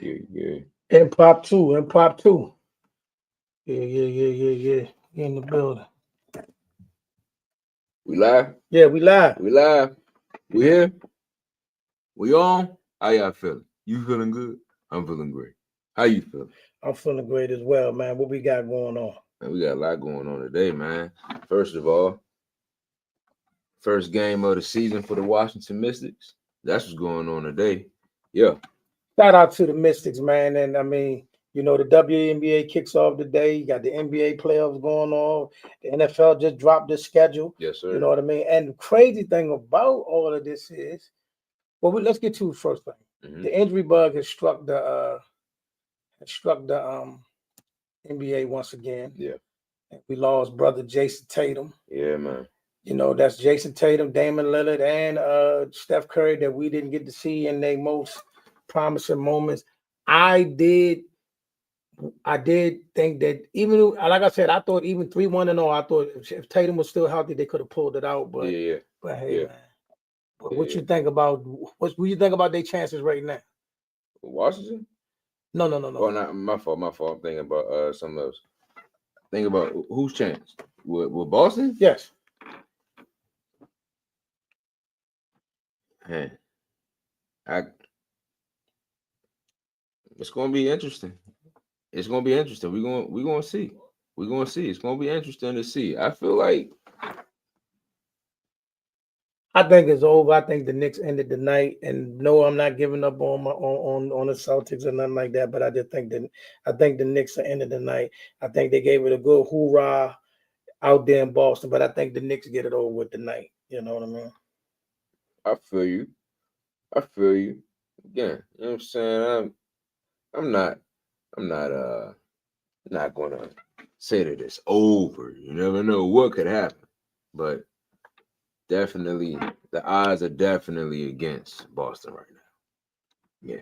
Yeah. Improp two. Yeah. In the building. We live? Yeah, we live. We live. We here? We on? How y'all feeling? You feeling good? I'm feeling great. How you feeling? I'm feeling great as well, man. What we got going on? Man, we got a lot going on today, man. First of all, first game of the season for the Washington Mystics. That's what's going on today. Yeah. Shout out to the Mystics, man. And I mean, the WNBA kicks off today. You got the NBA playoffs going on. The NFL just dropped the schedule. Yes, sir. You know what I mean? And the crazy thing about all of this is, let's get to the first thing. Mm-hmm. The injury bug has struck the NBA once again. Yeah. We lost brother Jason Tatum. Yeah, man. That's Jason Tatum, Damon Lillard, and Steph Curry that we didn't get to see in their most promising moments. I did think that even, like I said, I thought even 3-1-0, I thought if Tatum was still healthy, they could have pulled it out. But But hey, man, what you think about their chances right now? Washington? No. Oh, not my fault. I'm thinking about something else. Think about who's chance? With Boston? Yes. Man, it's gonna be interesting. It's gonna be interesting. We're gonna see. We're gonna see. It's gonna be interesting to see. I feel like I think it's over. I think the Knicks ended the night, and no, I'm not giving up on on the Celtics or nothing like that. But I think the Knicks are ended the night. I think they gave it a good hoorah out there in Boston, but I think the Knicks get it over with tonight. You know what I mean? I feel you. Again, you know what I'm saying? I'm not gonna say that it's over. You never know what could happen. But definitely the odds are definitely against Boston right now. Yeah.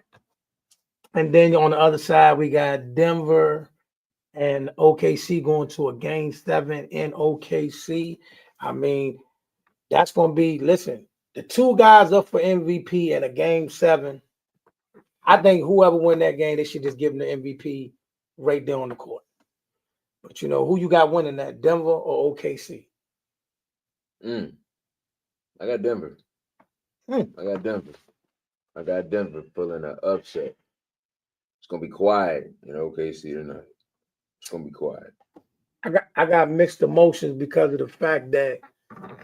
And then on the other side, we got Denver and OKC going to a game 7 in OKC. I mean, that's going to be, listen, the two guys up for MVP in a game 7. I think whoever win that game, they should just give them the MVP right there on the court. But who you got winning that, Denver or OKC? I got Denver. I got Denver pulling an upset. It's gonna be quiet in OKC tonight. It's gonna be quiet. I got mixed emotions because of the fact that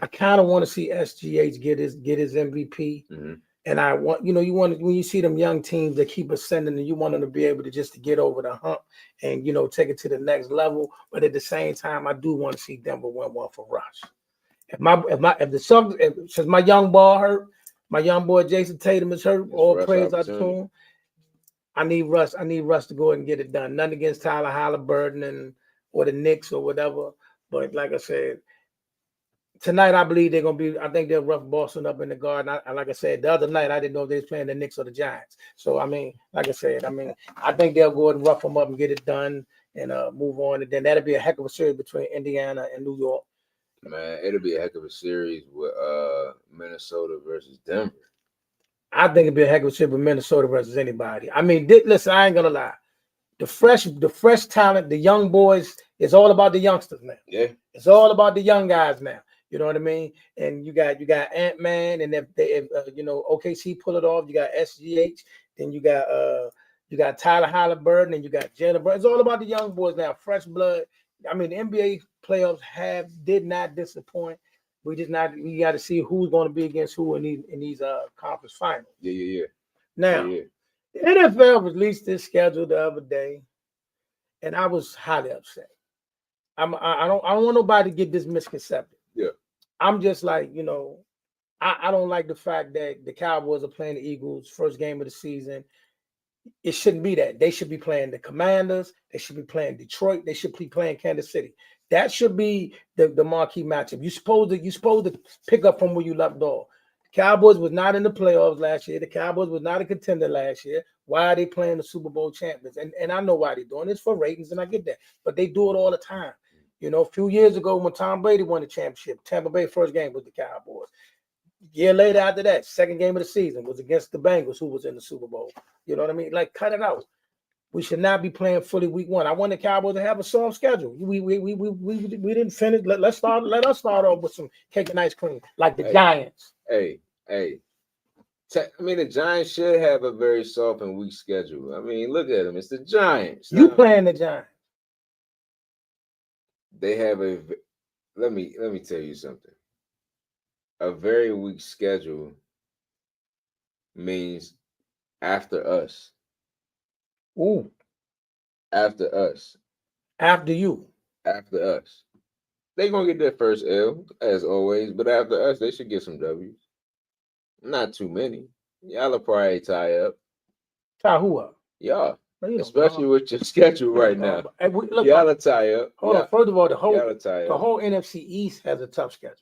I kind of want to see SGH get his MVP. Mm-hmm. And I want, when you see them young teams that keep ascending, and you want them to be able to just get over the hump and take it to the next level. But at the same time, I do want to see Denver win one for Rush. Since my young boy Jason Tatum is hurt, all praise out to him. I need Russ to go ahead and get it done. Nothing against Tyler Halliburton or the Knicks or whatever. But like I said, tonight I believe they're gonna be. I think they'll rough Boston up in the Garden. Like I said, the other night I didn't know if they was playing the Knicks or the Giants. So I mean, like I said, I think they'll go ahead and rough them up and get it done and move on. And then that'll be a heck of a series between Indiana and New York. Man, it'll be a heck of a series with Minnesota versus Denver. I think it'd be a heck of a series with Minnesota versus anybody. I mean, listen, I ain't gonna lie. The fresh talent, the young boys, it's all about the youngsters now. Yeah, it's all about the young guys now. You know what I mean? And you got Ant-Man, and if OKC pull it off, you got SGH, then you got Tyler Halliburton, and you got Jalen Brown. It's all about the young boys now, fresh blood. I mean, the NBA playoffs did not disappoint. We got to see who's going to be against who in these conference finals. Yeah. Now, the NFL released this schedule the other day, and I was highly upset. I don't want nobody to get this misconception. Yeah. I'm just like, I don't like the fact that the Cowboys are playing the Eagles first game of the season. It shouldn't be that. They should be playing the Commanders. They should be playing Detroit. They should be playing Kansas City. That should be the marquee matchup. You're supposed to pick up from where you left off. The Cowboys was not in the playoffs last year. The Cowboys was not a contender last year. Why are they playing the Super Bowl champions? And I know why they're doing it. It's for ratings, and I get that. But they do it all the time. A few years ago when Tom Brady won the championship, Tampa Bay first game was the Cowboys. Year later after that, second game of the season was against the Bengals, who was in the Super Bowl. You know what I mean? Like, cut it out. We should not be playing fully week one. I want the Cowboys to have a soft schedule. We didn't finish. Let us start off with some cake and ice cream, like the Giants. Hey. I mean, the Giants should have a very soft and weak schedule. I mean, look at them. It's the Giants. You playing the Giants. They have a let me tell you something. A very weak schedule means after us. Ooh. After us. After you. After us. They're gonna get their first L, as always, but after us, they should get some W's. Not too many. Y'all will probably tie up. Tie who up? Y'all. Especially with your schedule right now. Hey, look, y'all will tie up. Hold on. First of all, the whole NFC East has a tough schedule.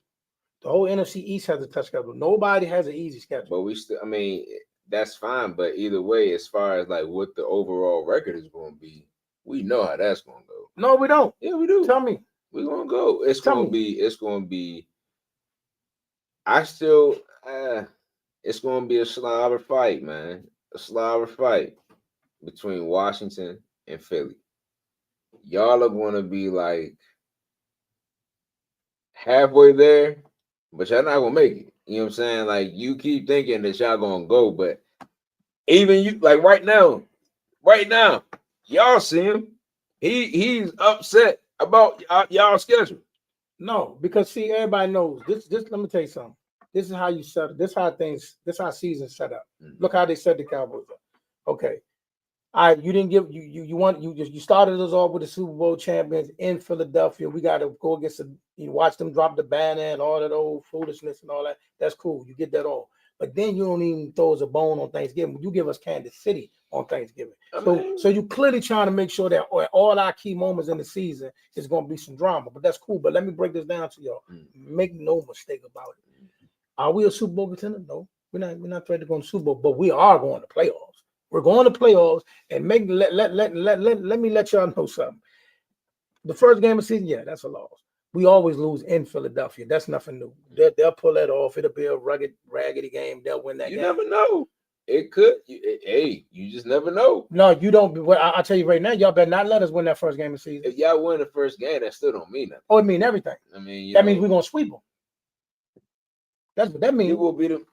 The whole NFC East has a tough schedule. Nobody has an easy schedule. But we still, I mean, that's fine. But either way, as far as like what the overall record is going to be, we know how that's going to go. No, we don't. Yeah, we do. Tell me. We're going to go. It's going to be. It's going to be. I still. It's going to be a slobber fight, man. A slobber fight between Washington and Philly. Y'all are going to be like halfway there, but y'all not going to make it. You know what I'm saying? Like, you keep thinking that y'all going to go, but even you, like right now, y'all see him. He's upset about y'all schedule. No, because see, everybody knows this. Let me tell you something. This is how you set it. This how season set up. Mm-hmm. Look how they set the Cowboys up. Okay. You didn't give you started us off with the Super Bowl champions in Philadelphia. We got to go against you watch them drop the banner and all that old foolishness and all that. That's cool. You get that all. But then you don't even throw us a bone on Thanksgiving. You give us Kansas City on Thanksgiving. So you clearly trying to make sure that all our key moments in the season is going to be some drama. But that's cool. But let me break this down to y'all. Make no mistake about it. Are we a Super Bowl contender? No, we're not ready to go to the Super Bowl, but we are going to playoffs. We're going to playoffs, and let me let y'all know something. The first game of the season, yeah, that's a loss. We always lose in Philadelphia. That's nothing new. They'll pull that off. It'll be a raggedy game. They'll win that game. You never know. It could. You just never know. No, you don't. I'll tell you right now, y'all better not let us win that first game of the season. If y'all win the first game, that still don't mean nothing. Oh, it means everything. I mean, that means we're going to sweep them. That's what that means. You will beat them.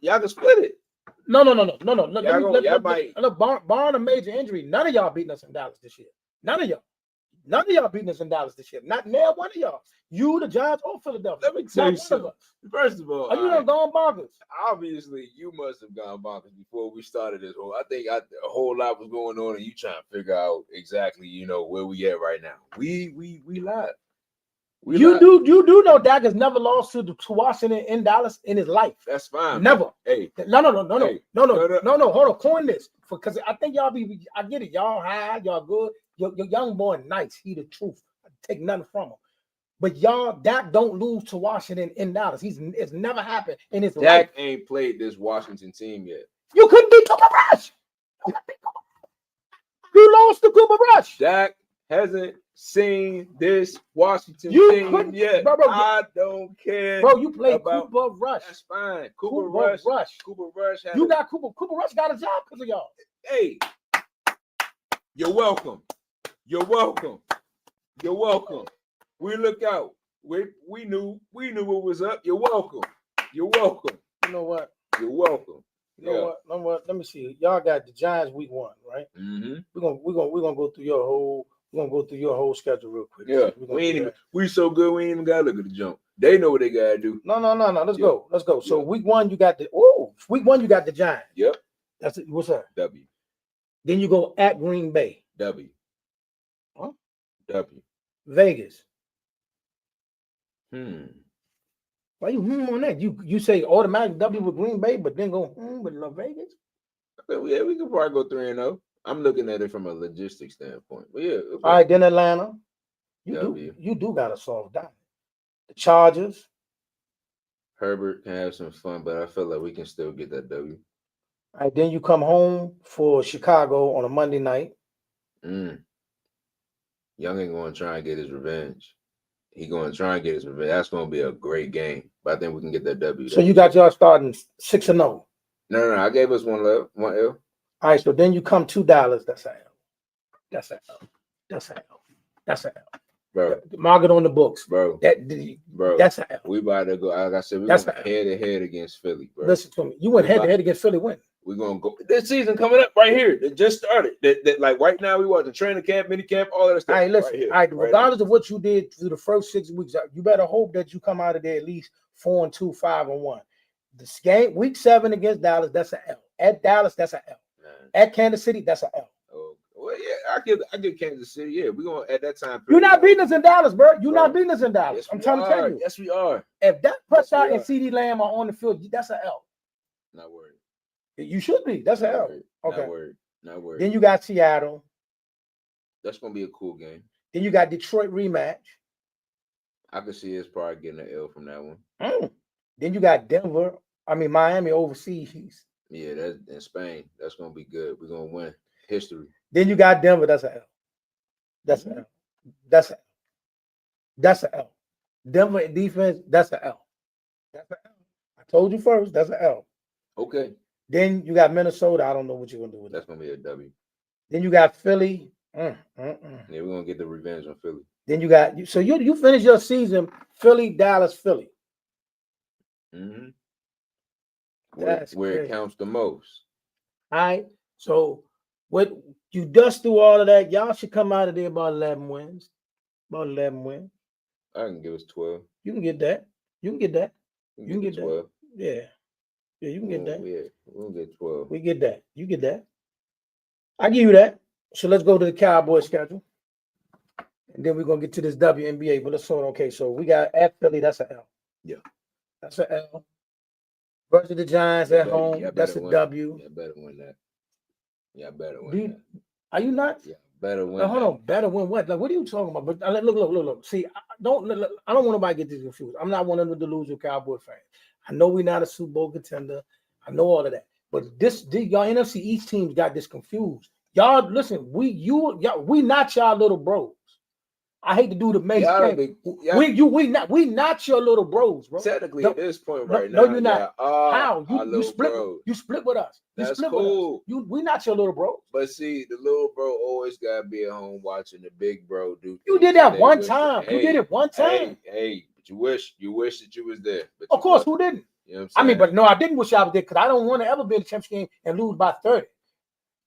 Y'all can split it. No. Look, barring a major injury, none of y'all beating us in Dallas this year. None of y'all beating us in Dallas this year. Not near one of y'all. You, the Giants, or Philadelphia. Let me tell you something. First of all, are you done gone bonkers? Obviously, you must have gone bonkers before we started this whole. I think a whole lot was going on, and you trying to figure out exactly, where we at right now. We live. You do know Dak has never lost to Washington in Dallas in his life. That's fine. Never. Hey. No. Hold on. Coin this. Because I think y'all I get it. Y'all high, y'all good. Your young boy nice. He the truth. I take nothing from him. But Dak don't lose to Washington in Dallas. It's never happened in his life. Dak ain't played this Washington team yet. You couldn't beat Cooper Rush. You lost to Cooper Rush. Dak hasn't seen this Washington team yet. Bro, I don't care. Bro, you played Cooper Rush. That's fine. Cooper Rush. Cooper Rush. You got Cooper. Cooper Rush got a job because of y'all. Hey, you're welcome. We look out. We knew what was up. You're welcome. You know what? You're welcome. You know what? Let me see. Y'all got the Giants week 1, right? Mm-hmm. We're gonna go through your whole. We're gonna go through your whole schedule real quick. Yeah, we so good. We ain't even gotta look at the jump. They know what they gotta do. No. Let's go. So week 1, you got the Giants. Yep. That's it. What's that? W. Then you go at Green Bay. W. Huh? W. Vegas. Why you on that? You say automatic W with Green Bay, but then go with Las Vegas? Yeah, we could probably go 3-0. I'm looking at it from a logistics standpoint. But yeah. Okay. All right, then Atlanta. You do got to solve that. The Chargers. Herbert can have some fun, but I feel like we can still get that W. All right, then you come home for Chicago on a Monday night. Young ain't going to try and get his revenge. He going to try and get his revenge. That's going to be a great game. But I think we can get that W. So you got y'all starting 6-0. No. I gave us one L. All right, so then you come $2. That's an L. That's an L. That's an L. That's an L. Bro. Mark it on the books. Bro. Bro. That's an L. We about to go. Like I said, we're going head-to-head against Philly, bro. Listen to me. You went head-to-head against Philly when? We're going to go. This season coming up right here. It just started. Like right now, we watch the training camp, mini camp, all that stuff. All right, listen. Right all right, regardless of what you did through the first 6 weeks, you better hope that you come out of there at least 4-2, 5-1. This game, week 7 against Dallas, that's an L. At Dallas, that's an L. At Kansas City, that's an L. Oh, well, yeah, I give Kansas City. Yeah, we're going to, at that time. You're not beating us in Dallas, bro. You're not beating us in Dallas. Yes, I'm trying to tell you. Yes, we are. If that Prescott and CD Lamb are on the field, that's an L. Not worried. You should be. That's an L. Okay. Not worried. Then you got Seattle. That's going to be a cool game. Then you got Detroit rematch. I could see us probably getting an L from that one. Then you got Miami overseas. Yeah, that's in Spain. That's going to be good. We're going to win history. Then you got Denver. That's an L. That's an L. That's an L. That's an L. Denver defense. That's an L. That's an L. I told you first. That's an L. Okay. Then you got Minnesota. I don't know what you're going to do with that. That's going to be a W. Then you got Philly. Yeah, we're going to get the revenge on Philly. Then you got so you finish your season Philly, Dallas, Philly. Mm-hmm. Where it counts the most. All right. So what you dust through all of that, y'all should come out of there about 11 wins. About 11 wins. I can give us 12. You can get that. You can get that. You can get 12. That. Yeah. Yeah, you can get that. Yeah, we'll get 12. We get that. You get that. I give you that. So let's go to the Cowboys schedule. And then we're going to get to this WNBA. But let's sort okay. So we got at Philly, that's an L. Yeah. That's an L. Versus the Giants at home, that's a W. Yeah, better win that. Yeah, better win that. Are you not? Yeah, better win. Hold on, better win what? Like, what are you talking about? But look. See, I don't want nobody to get this confused. I'm not one of the delusional Cowboy fans. I know we're not a Super Bowl contender. I know all of that. But y'all NFC East teams got this confused. Y'all listen, we not y'all little bros. I hate to do the major thing. We not your little bros, bro. Technically, at this point now. No, you're not. How? You split with us. That's cool. We not your little bros. But see, the little bro always gotta be at home watching the big bro do. You did that one time. You did it one time. Hey, but you wish that you was there. But of course, who didn't? You know what I'm saying? I mean, but no, I didn't wish I was there because I don't want to ever be in the championship game and lose by 30.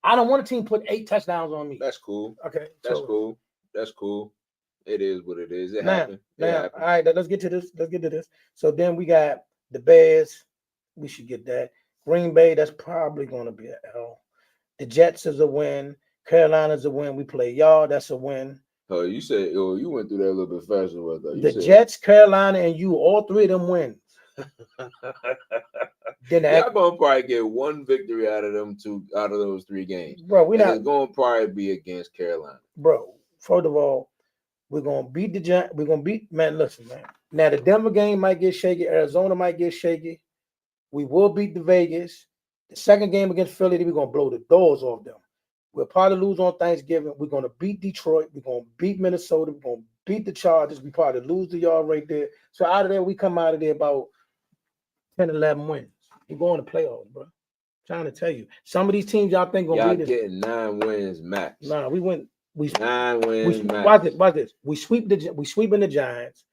I don't want a team put 8 touchdowns on me. That's cool. Okay. That's cool. That's cool. It is what it is. It happened. All right, let's get to this. So then we got the Bears. We should get that. Green Bay, that's probably going to be an L. The Jets is a win. Carolina's a win. We play y'all. That's a win. Oh, you said, you went through that a little bit faster. The Jets, Carolina, and you, all 3 of them wins. Then y'all gonna probably get 1 victory out of those 3 games, bro. It's gonna probably be against Carolina, bro. First of all, we're gonna beat the Giants. We're gonna beat listen, man. Now the Denver game might get shaky. Arizona might get shaky. We will beat the Vegas. The second game against Philly, we're gonna blow the doors off them. We'll probably lose on Thanksgiving. We're gonna beat Detroit. We're gonna beat Minnesota. We're gonna beat the Chargers. We probably lose to y'all right there. So out of there, we come out of there about 10, 11 wins. We're going to playoffs, bro. I'm trying to tell you. Some of these teams y'all think gonna beat us. Y'all getting 9 wins max. Nah, we win. 9 wins max. Watch this. We sweeping the Giants.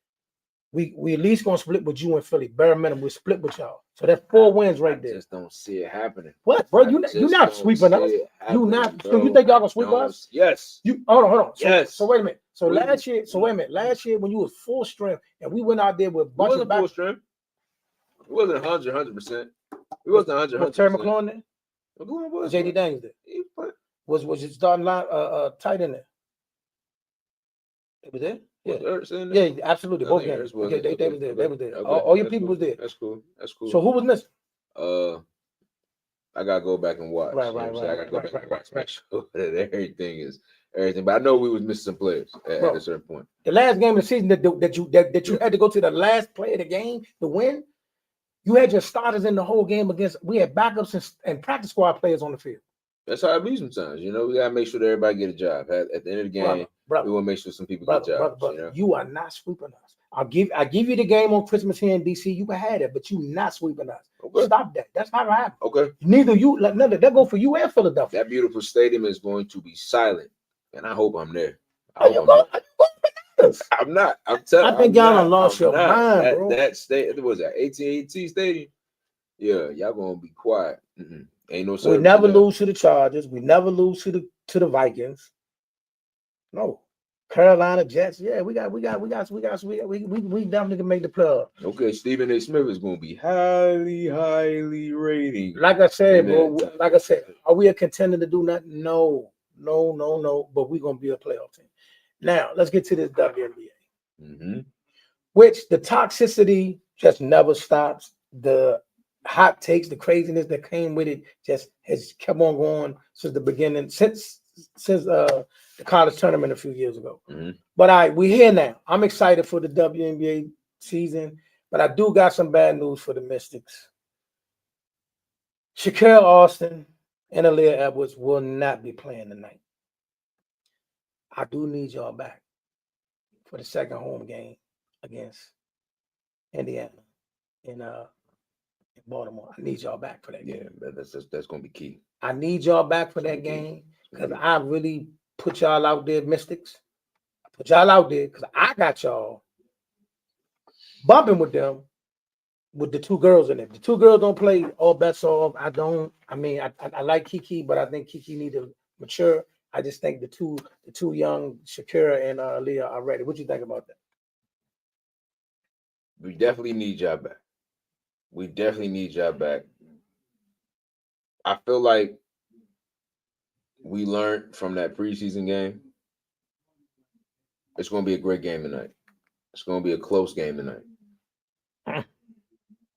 We at least gonna split with you and Philly. Bare minimum, we split with y'all. So that's 4 wins right there. I just don't see it happening. What, bro? You're not sweeping us. You not. Bro. So you think y'all gonna sweep us? Yes. You hold on. Yes. So wait a minute. So last year, Last year when you was full strength and we went out there with a bunch of full strength. It wasn't 100%. It wasn't 100%. Terry McLaurin there? McLaurin was. JD Daniels there. Was your starting line tight in there? It was there? Yeah, absolutely. Both games. Okay, they was there. They was there. All your people was there. That's cool. So who was missing? I gotta go back and watch. Right. I gotta go back and watch. Make sure that everything is everything. But I know we was missing some players at a certain point. The last game of the season that you had to go to the last play of the game to win. You had your starters in the whole game against. We had backups and practice squad players on the field. That's how it be sometimes. You know, we gotta make sure that everybody get a job. At the end of the game, we want to make sure some people get jobs. Brother, you know? You are not sweeping us. I give you the game on Christmas here in DC. You can have it, but you not sweeping us. Okay. Stop that. That's not gonna happen. Okay. Neither you. None of that go for you and Philadelphia. That beautiful stadium is going to be silent, and I hope I'm there. I'm not. I'm telling. I think y'all done lost your mind, bro. That stadium was that AT&T Stadium. Yeah, y'all gonna be quiet. Ain't no. We never lose to the Chargers. We never lose to the Vikings. No. Carolina Jets, yeah, we definitely can make the playoffs. Okay, Stephen A. Smith is going to be highly rated. Like I said, bro. Like I said, are we a contender to do nothing? No. But we're gonna be a playoff team. Now let's get to this WNBA, which the toxicity just never stops. The hot takes, the craziness that came with it, just has kept on going since the beginning. Since the college tournament a few years ago. But we're here now. I'm excited for the WNBA season, but I do got some bad news for the Mystics. Shakira Austin and Aaliyah Edwards will not be playing tonight. I do need y'all back for the second home game against Indiana in Baltimore. I need y'all back for that game. Yeah, that's going to be key. I need y'all back for that game because I really put y'all out there, Mystics. I put y'all out there because I got y'all bumping with them with the two girls in it. The two girls don't play all bets off. I like Kiki, but I think Kiki need to mature. I just think the two young Shakira and Aaliyah are ready. What you think about that? We definitely need y'all back. I feel like we learned from that preseason game. It's going to be a great game tonight. It's going to be a close game tonight.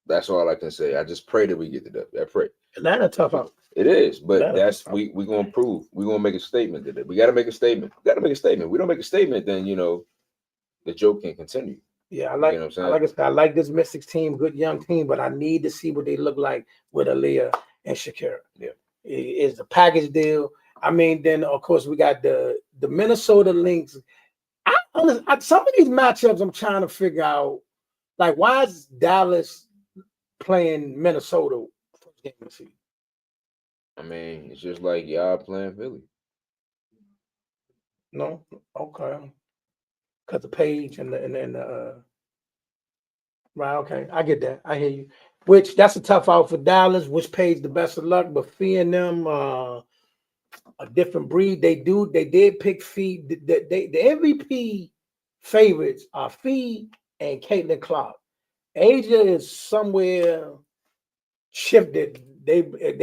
That's all I can say. I just pray that we get the W. I pray. Atlanta tough out. It is, but we're going to prove. We're going to make a statement today. We got to make a statement. We don't make a statement, then, the joke can continue. Yeah, I like this Mystics team, good young team, but I need to see what they look like with Aaliyah and Shakira. Yeah. It's the package deal. Then of course we got the Minnesota Lynx. Some of these matchups I'm trying to figure out, like why is Dallas playing Minnesota first game of the season? It's just like y'all playing Philly. No, okay, because the page and the right. Okay, I get that. I hear you. Which that's a tough out for Dallas. Which Page the best of luck, but Fee and them a different breed. They did pick Fee. The MVP favorites are Fee and Caitlin Clark. Asia is somewhere shifted. They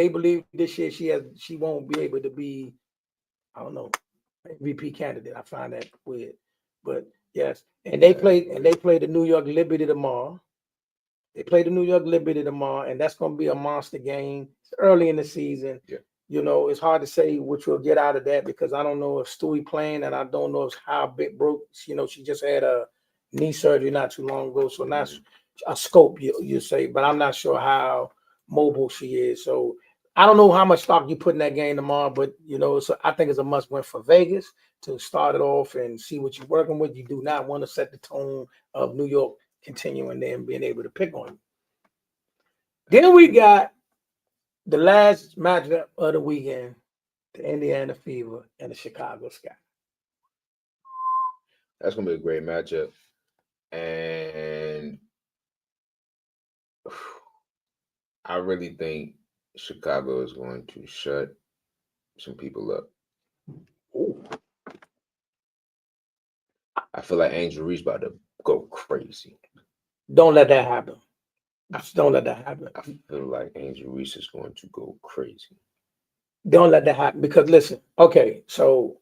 believe this year she won't be able to be, I don't know, MVP candidate. I find that weird. But yes. And they play the New York Liberty tomorrow. And that's going to be a monster game. It's early in the season. Yeah. It's hard to say what you'll get out of that because I don't know if Stewie playing and I don't know how big broke. She just had a knee surgery not too long ago, so that's a scope you say. But I'm not sure how mobile she is. So I don't know how much stock you put in that game tomorrow, but I think it's a must win for Vegas to start it off and see what you're working with. You do not want to set the tone of New York continuing there and being able to pick on you. Then we got the last matchup of the weekend, the Indiana Fever and the Chicago Sky. That's going to be a great matchup. And I really think Chicago is going to shut some people up. Ooh. I feel like Angel Reese about to go crazy. Don't let that happen. Just don't let that happen. I feel like Angel Reese is going to go crazy. Don't let that happen because listen, okay, so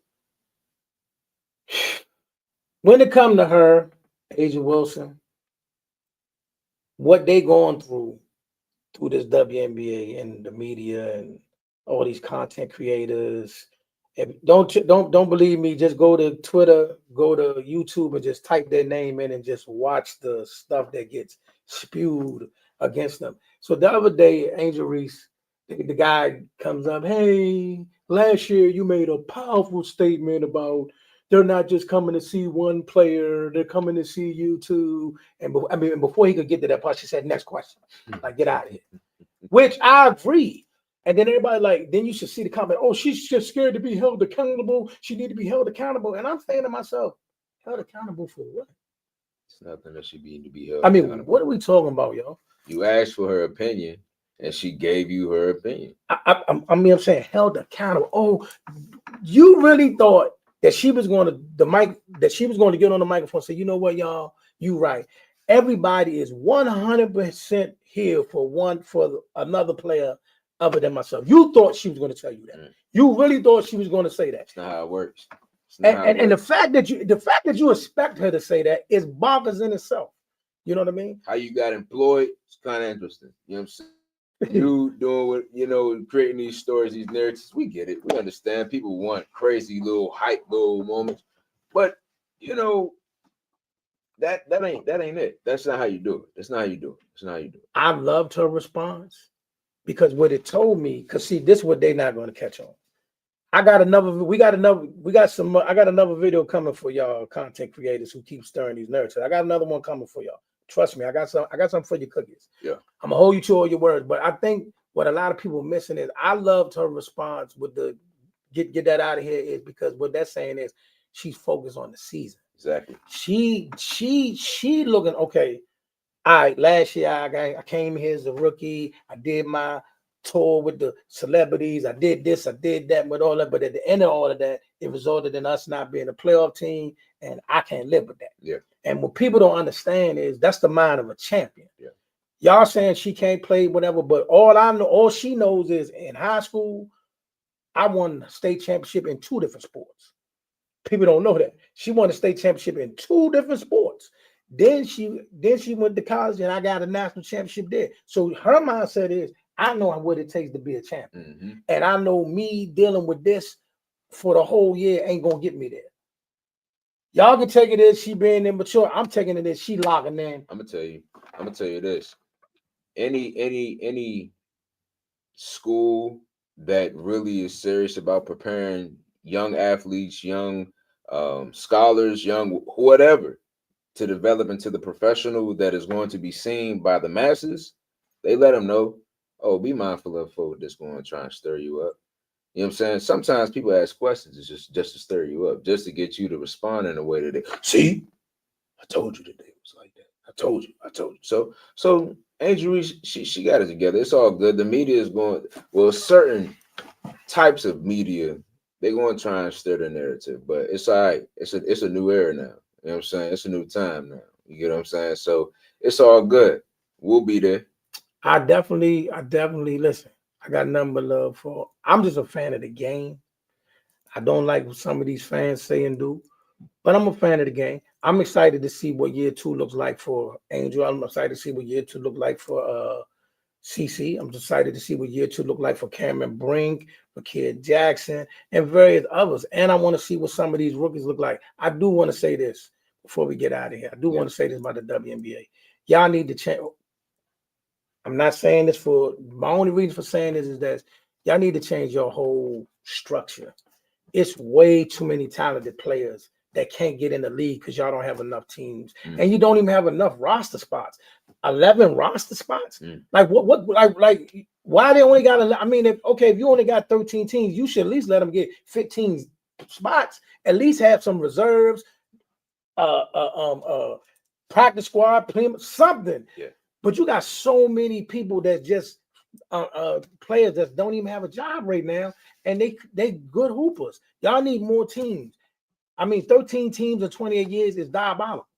when it comes to her, Asia Wilson, what they going through this WNBA and the media and all these content creators. Don't believe me. Just go to Twitter, go to YouTube, and just type their name in and just watch the stuff that gets spewed against them. So the other day, Angel Reese, the guy comes up, hey, last year you made a powerful statement about they're not just coming to see one player, they're coming to see you too. And before he could get to that part, she said, next question. Like, get out of here. Which I agree. And then everybody like, then you should see the comment, oh, she's just scared to be held accountable. She need to be held accountable. And I'm saying to myself, held accountable for what? It's nothing that should be held accountable. What are we talking about, yo? You asked for her opinion, and she gave you her opinion. I'm saying held accountable. Oh, you really thought that she was going to get on the microphone and say, you know what, y'all, you right. Everybody is 100% here for another player other than myself. You thought she was going to tell you that. You really thought she was going to say that. That's not how it works. And the fact that you expect her to say that is bonkers in itself. You know what I mean? How you got employed? It's kind of interesting. You know what I'm saying? You doing what, creating these stories, these narratives. We get it. We understand. People want crazy little hype, little moments, but that ain't it. That's not how you do it. That's not how you do it. That's not how you do it. I loved her response because what it told me. Because see, this is what they're not going to catch on. I got another video coming for y'all content creators who keep stirring these narratives. I got another one coming for y'all. Trust me, I got some for your cookies. Yeah. I'm gonna hold you to all your words. But I think what a lot of people are missing is I loved her response with the get that out of here is because what that's saying is she's focused on the season. Exactly. She looking okay. All right, last year I came here as a rookie. I did my tour with the celebrities. I did this, I did that, with all that. But at the end of all of that, it resulted in us not being a playoff team, and I can't live with that. Yeah. And what people don't understand is that's the mind of a champion. Yeah. Y'all saying she can't play whatever, but all she knows is in high school, I won a state championship in 2 different sports. People don't know that. She won a state championship in 2 different sports. Then she went to college and I got a national championship there. So her mindset is, I know what it takes to be a champion. Mm-hmm. And I know me dealing with this for the whole year ain't gonna get me there. Y'all can take it as she being immature. I'm taking it as she locking in. I'm gonna tell you this. Any school that really is serious about preparing young athletes, young scholars, young whatever, to develop into the professional that is going to be seen by the masses, they let them know, oh, be mindful of folk that's going to try and stir you up. You know what I'm saying? Sometimes people ask questions just to stir you up, just to get you to respond in a way that they see. I told you today it was like that. I told you. So Angel Reese, she got it together. It's all good. The media is going, certain types of media, they're going to try and stir the narrative, but it's all right. It's a new era now. You know what I'm saying? It's a new time now. You get what I'm saying? So it's all good. We'll be there. I definitely listen. I got nothing but love for. I'm just a fan of the game. I don't like what some of these fans say and do, but I'm a fan of the game. I'm excited to see what year 2 looks like for Angel. I'm excited to see what year 2 look like for CC. I'm excited to see what year 2 look like for Cameron Brink, for Kid Jackson, and various others. And I want to see what some of these rookies look like. I do want to say this before we get out of here. I do want to say this about the WNBA. Y'all need to change. I'm not saying this for my only reason for saying this is that y'all need to change your whole structure. It's way too many talented players that can't get in the league because y'all don't have enough teams, and you don't even have enough roster spots. 11 roster spots. Like what? Like why they only got? I mean, if you only got 13 teams, you should at least let them get 15 spots. At least have some reserves, practice squad, something. Yeah. But you got so many people that just players that don't even have a job right now, and they good hoopers. Y'all need more teams. I mean, 13 teams in 28 years is diabolical.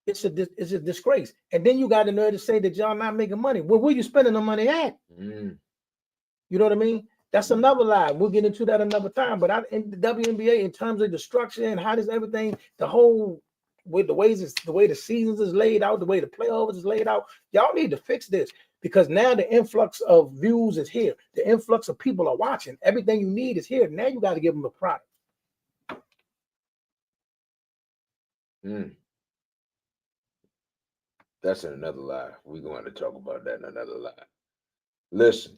It's a disgrace. And then you got the nerve to say that y'all not making money. Well, where you spending the money at? You know what I mean? That's another lie. We'll get into that another time. But in the WNBA, in terms of the structure and how does everything, the whole with the way the seasons is laid out, the way the playoffs is laid out, y'all need to fix this because now the influx of views is here. The influx of people are watching. Everything you need is here. Now you got to give them a product. That's in another lie. We're going to talk about that in another lie. Listen,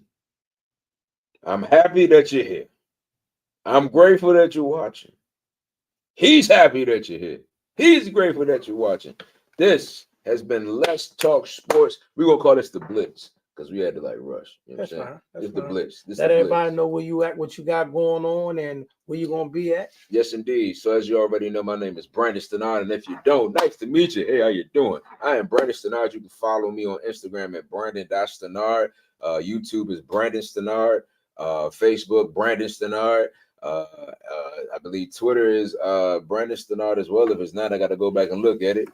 I'm happy that you're here. I'm grateful that you're watching. He's happy that you're here. He's grateful that you're watching. This has been Let's Talk Sports. We're going to call this the Blitz because we had to like rush. You know what I'm saying? That's It's the Blitz. Let everybody know where you at, what you got going on, and where you going to be at. Yes, indeed. So as you already know, my name is Brandon Stenard. And if you don't, nice to meet you. Hey, how you doing? I am Brandon Stenard. You can follow me on Instagram at Brandon.Stenard. YouTube is Brandon Stenard. Facebook, Brandon Stenard. I believe Twitter is Brandon Stenard as well. If it's not, I got to go back and look at it.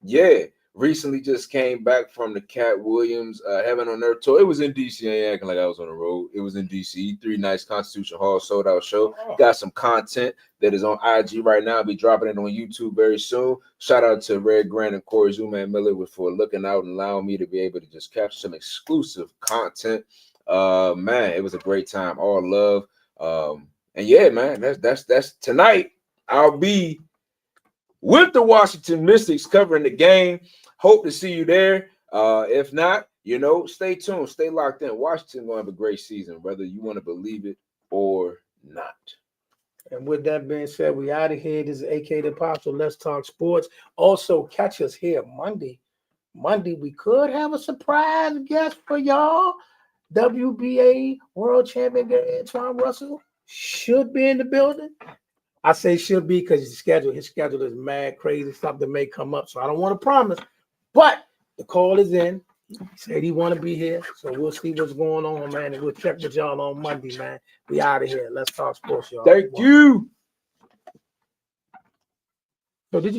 Yeah, recently just came back from the Cat Williams Heaven on Earth tour. It was in DC. I ain't acting like I was on the road. It was in DC. 3 nights, Constitution Hall, sold out show. Got some content that is on IG right now. I'll be dropping it on YouTube very soon. Shout out to Red Grant and Corey Zuma and Miller for looking out and allowing me to be able to just capture some exclusive content. Man, it was a great time. All love. And yeah, man, that's tonight. I'll be with the Washington Mystics covering the game. Hope to see you there. If not, stay tuned, stay locked in. Washington gonna have a great season, whether you want to believe it or not. And with that being said, we out of here. This is AK the Apostle. Let's Talk Sports. Also, catch us here Monday. We could have a surprise guest for y'all. WNBA World Champion Antoine Russell should be in the building. I say should be because his schedule is mad crazy. Something may come up, so I don't want to promise. But the call is in. He said he want to be here, so we'll see what's going on, man, and we'll check with y'all on Monday, man. We out of here. Let's talk sports, y'all. Thank you. So did you?